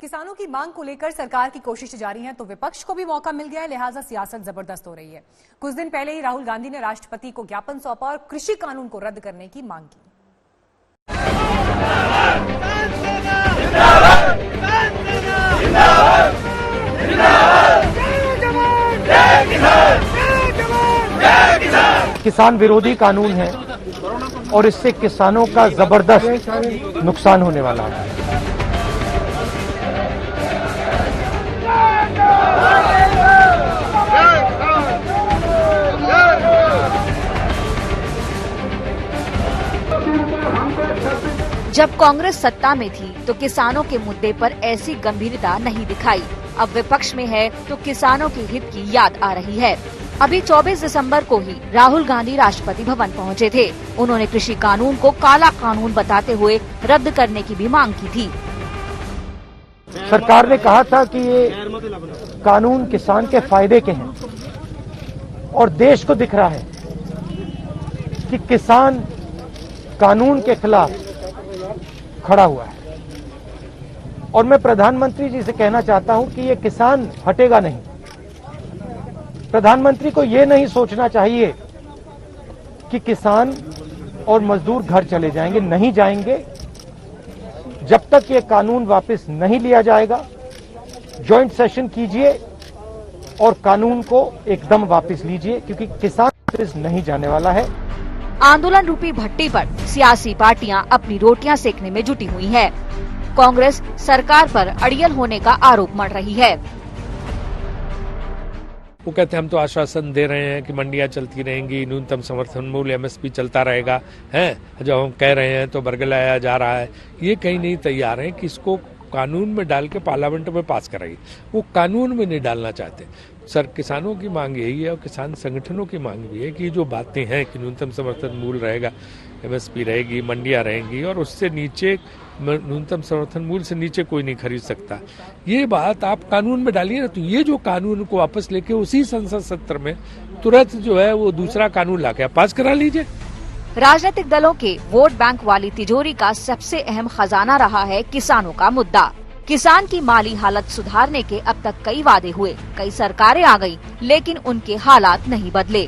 किसानों की मांग को लेकर सरकार की कोशिश जारी है तो विपक्ष को भी मौका मिल गया है, लिहाजा सियासत जबरदस्त हो रही है। कुछ दिन पहले ही राहुल गांधी ने राष्ट्रपति को ज्ञापन सौंपा और कृषि कानून को रद्द करने की मांग की। किसान विरोधी कानून है और इससे किसानों का जबरदस्त नुकसान होने वाला है। जब कांग्रेस सत्ता में थी तो किसानों के मुद्दे पर ऐसी गंभीरता नहीं दिखाई। अब विपक्ष में है तो किसानों के हित की याद आ रही है। अभी 24 दिसंबर को ही राहुल गांधी राष्ट्रपति भवन पहुंचे थे। उन्होंने कृषि कानून को काला कानून बताते हुए रद्द करने की भी मांग की थी। सरकार ने कहा था कि ये कानून किसान के फायदे के हैं और देश को दिख रहा है कि किसान कानून के खिलाफ खड़ा हुआ है। और मैं प्रधानमंत्री जी से कहना चाहता हूं कि ये किसान हटेगा नहीं। प्रधानमंत्री को ये नहीं सोचना चाहिए कि किसान और मजदूर घर चले जाएंगे, नहीं जाएंगे। जब तक ये कानून वापस नहीं लिया जाएगा, जॉइंट सेशन कीजिए और कानून को एकदम वापस लीजिए, क्योंकि किसान वापस नहीं जाने वाला है। आंदोलन रूपी भट्टी पर सियासी पार्टियां अपनी रोटियां सेकने में जुटी हुई हैं। कांग्रेस सरकार पर अड़ियल होने का आरोप मढ़ रही है। वो कहते हैं हम तो आश्वासन दे रहे हैं कि मंडियां चलती रहेंगी, न्यूनतम समर्थन मूल्य MSP चलता रहेगा, हैं जब हम कह रहे हैं तो बरगलाया जा रहा है। ये कहीं नहीं तैयार है कि इसको कानून में डाल के पार्लियामेंट में पास कराइए। वो कानून में नहीं डालना चाहते। सर, किसानों की मांग यही है और किसान संगठनों की मांग भी है कि जो बातें हैं कि न्यूनतम समर्थन मूल्य रहेगा, MSP रहेगी, मंडियां रहेंगी और उससे नीचे न्यूनतम समर्थन मूल्य से नीचे कोई नहीं खरीद सकता। ये बात आप कानून में डालिए ना, तो ये जो कानून को वापस लेके उसी संसद सत्र में तुरंत जो है वो दूसरा कानून लाके पास करा लीजिए। राजनीतिक दलों के वोट बैंक वाली तिजोरी का सबसे अहम खजाना रहा है किसानों का मुद्दा। किसान की माली हालत सुधारने के अब तक कई वादे हुए, कई सरकारें आ गई, लेकिन उनके हालात नहीं बदले।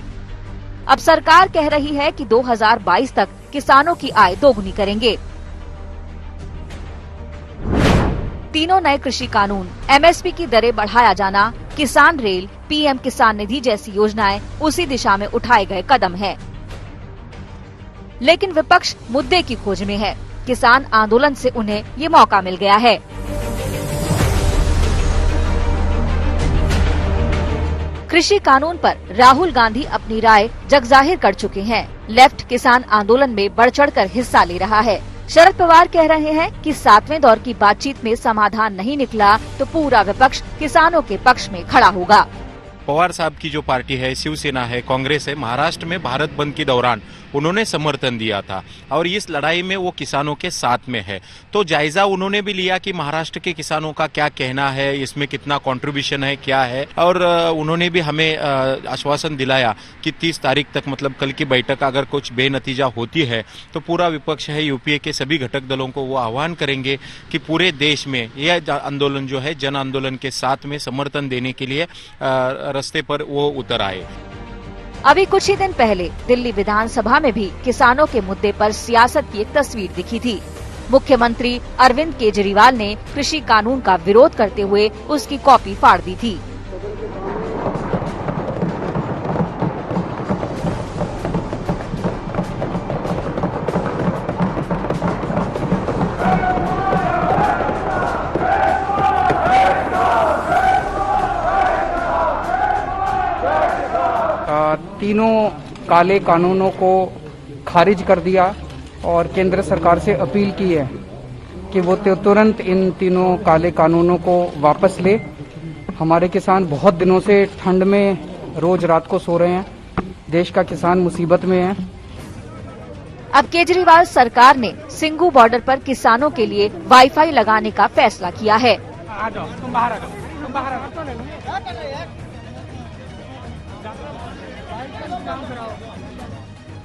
अब सरकार कह रही है कि 2022 तक किसानों की आय दोगुनी करेंगे। तीनों नए कृषि कानून, MSP की दरें बढ़ाया जाना, किसान रेल, PM किसान निधि जैसी योजनाएं उसी दिशा में उठाए गए कदम है। लेकिन विपक्ष मुद्दे की खोज में है। किसान आंदोलन से उन्हें ये मौका मिल गया है। कृषि कानून पर राहुल गांधी अपनी राय जगजाहिर कर चुके हैं। लेफ्ट किसान आंदोलन में बढ़ चढ़कर हिस्सा ले रहा है। शरद पवार कह रहे हैं कि 7वें दौर की बातचीत में समाधान नहीं निकला तो पूरा विपक्ष किसानों के पक्ष में खड़ा होगा। पवार साहब की जो पार्टी है, शिवसेना है, कांग्रेस है, महाराष्ट्र में भारत बंद के दौरान उन्होंने समर्थन दिया था और इस लड़ाई में वो किसानों के साथ में है। तो जायजा उन्होंने भी लिया कि महाराष्ट्र के किसानों का क्या कहना है, इसमें कितना कंट्रीब्यूशन है, क्या है। और उन्होंने भी हमें आश्वासन दिलाया कि 30 तारीख तक, मतलब कल की बैठक अगर कुछ बेनतीजा होती है तो पूरा विपक्ष है, UPA के सभी घटक दलों को वो आह्वान करेंगे कि पूरे देश में यह आंदोलन जो है जन आंदोलन के साथ में समर्थन देने के लिए रास्ते पर वो उतर आए। अभी कुछ ही दिन पहले दिल्ली विधानसभा में भी किसानों के मुद्दे पर सियासत की एक तस्वीर दिखी थी। मुख्यमंत्री अरविंद केजरीवाल ने कृषि कानून का विरोध करते हुए उसकी कॉपी फाड़ दी थी। तीनों काले कानूनों को खारिज कर दिया और केंद्र सरकार से अपील की है कि वो तुरंत इन तीनों काले कानूनों को वापस ले। हमारे किसान बहुत दिनों से ठंड में रोज रात को सो रहे हैं। देश का किसान मुसीबत में है। अब केजरीवाल सरकार ने सिंगू बॉर्डर पर किसानों के लिए वाईफाई लगाने का फैसला किया है।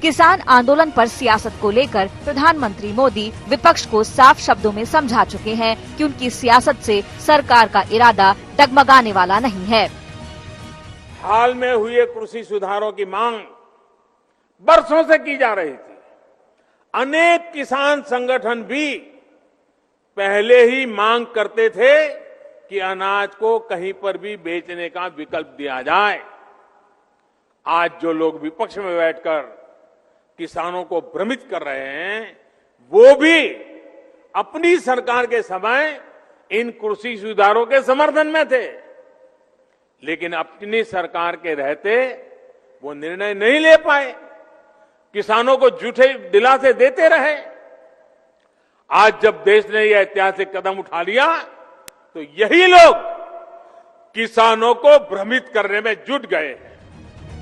किसान आंदोलन पर सियासत को लेकर प्रधानमंत्री मोदी विपक्ष को साफ शब्दों में समझा चुके हैं कि उनकी सियासत से सरकार का इरादा डगमगाने वाला नहीं है। हाल में हुए कृषि सुधारों की मांग बरसों से की जा रही थी। अनेक किसान संगठन भी पहले ही मांग करते थे कि अनाज को कहीं पर भी बेचने का विकल्प दिया जाए। आज जो लोग विपक्ष में बैठकर किसानों को भ्रमित कर रहे हैं, वो भी अपनी सरकार के समय इन कृषि सुधारों के समर्थन में थे, लेकिन अपनी सरकार के रहते वो निर्णय नहीं ले पाए, किसानों को झूठे दिलासे देते रहे। आज जब देश ने यह ऐतिहासिक कदम उठा लिया तो यही लोग किसानों को भ्रमित करने में जुट गए हैं।